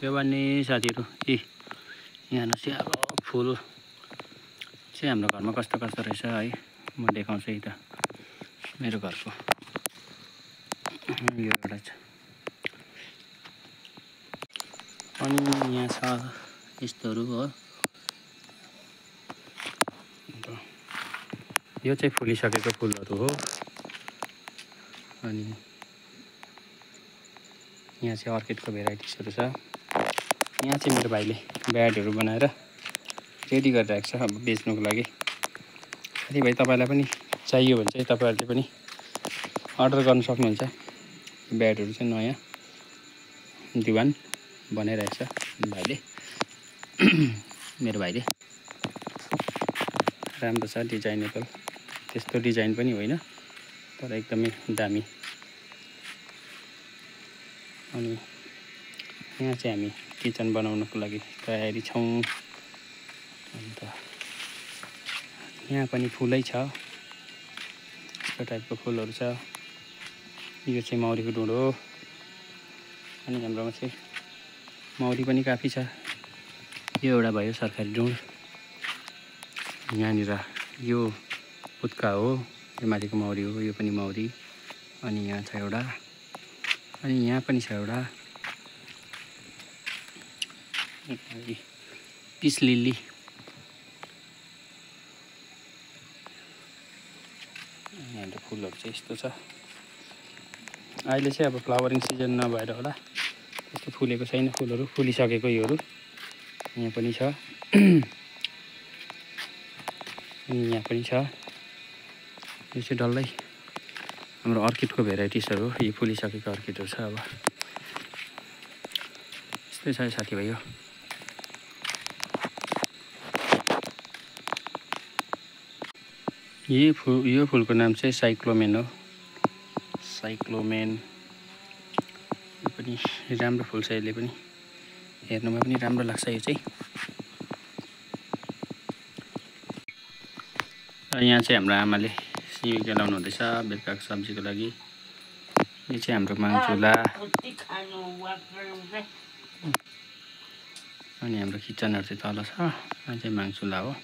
के भन्ने साथीहरु यहाँ चाहिँ अब फुल चाहिँ हाम्रो घरमा कस्तो कस्तो रहेछ है म देखाउँछु है त मेरो घरको यो एउटा छ अनि यहाँ छ यस्तोहरु हो यो चाहिँ फुलिसकेको फुलहरु हो अनि यहाँ चाहिँ अर्किडको भेराइटिजहरु छ यहाँ चाहिँ मेरो भाइले ब्याडहरु बनाएर रेडी गरिरहेको छ अब बेच्नुको लागि साथीभाइ तपाईलाई पनि चाहियो भने चाहिँ तपाईहरुले पनि अर्डर गर्न सक्नुहुन्छ ब्याडहरु चाहिँ नयाँ दिवान बनाइरहेको छ भाइले मेरो भाइले राम्रो छ डिजाइनेबल त्यस्तो डिजाइन पनि होइन तर एकदमै दामी अनि यहाँ चाहिँ हामी किचन बनाउनको लागि तयारी छौं अन्त यहाँ पनि फुलै छ यस्तो टाइपको फुलहरु छ यो चाहिँ मौरीको ढुँडो हो अनि हाम्रोमा चाहिँ मौरी पनि काफी छ यो एउटा भयो सरकारी ढुँड यहाँनिर यो पुत्का हो यो माथिको मौरी हो यो पनि मौरी अनि यहाँ छ एउटा अनि यहाँ पनि छ एउटा पिस लिली यहाँ फुलहरु चाहिँ यस्तो छ अहिले चाहिँ अब फ्लावरिङ सिजन नभएर होला त्यस्तो फुलेको छैन फुलहरु फुलिसकेको योहरु यहाँ पनि छ अनि यहाँ पनि छ यो चाहिँ डल्लै हाम्रो अर्किडको भेराइटिजहरु यो फुलिसकेको अर्किडहरु छ अब यस्तै छ साथीभाइ हो यो फुलको नाम चाहिँ साइक्लोमेन हो साइक्लोमेन यो पनि राम्रो फुल छ यसले पनि हेर्नुमा पनि राम्रो लाग्छ यो चाहिँ यहाँ चाहिँ हाम्रो आमाले सिमी केलाउनु हुँदैछ बेलुकाको सब्जीको लागि यो चाहिँ हाम्रो माङचुला अनि हाम्रो किचनहरु चाहिँ तल छ यहाँ चाहिँ माङचुला हो